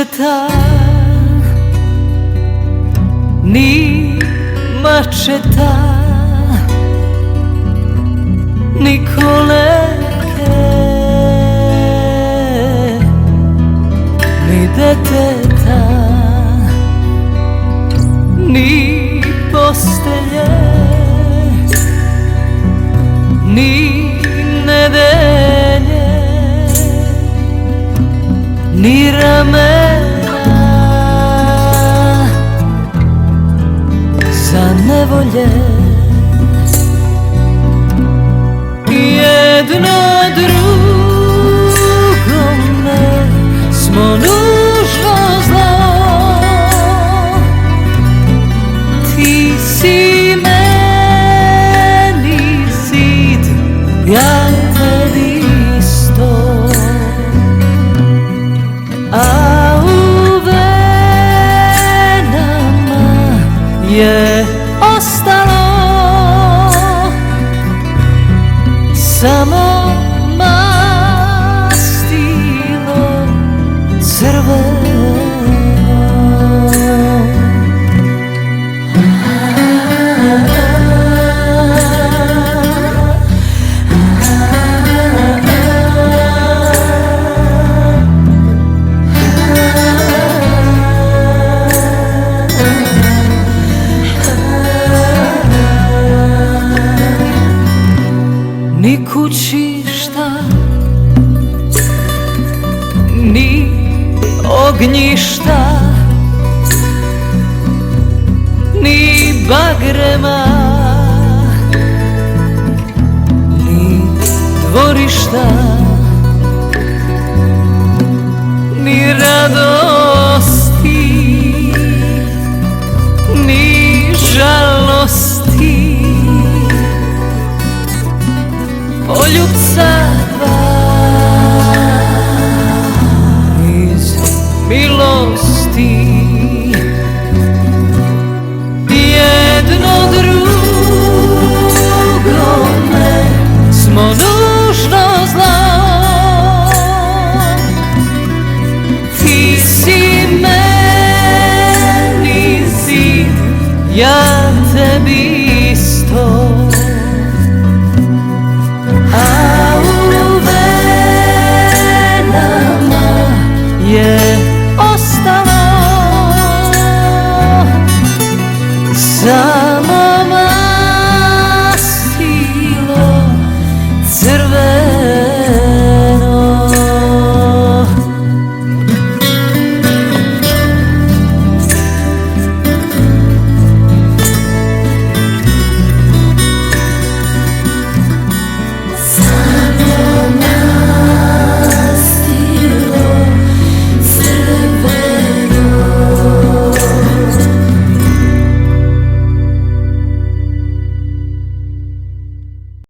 kučeta, ni mačeta, ni kolevke, ni deteta, ni postelje, ni nedelje, ni ramena za nevolje. Jedno drugome smo nužno zlo. Ti si meni zid, ja tebi isto. A u venama je ostalo samo mastilo crveno. Ni kućišta, ni ognjišta, ni bagrema, ni dvorišta, ni radosti, ni žalosti. Poljupca iz milosti. Jedno drugome smo nužno zlo. Ti si meni zid, ja tebi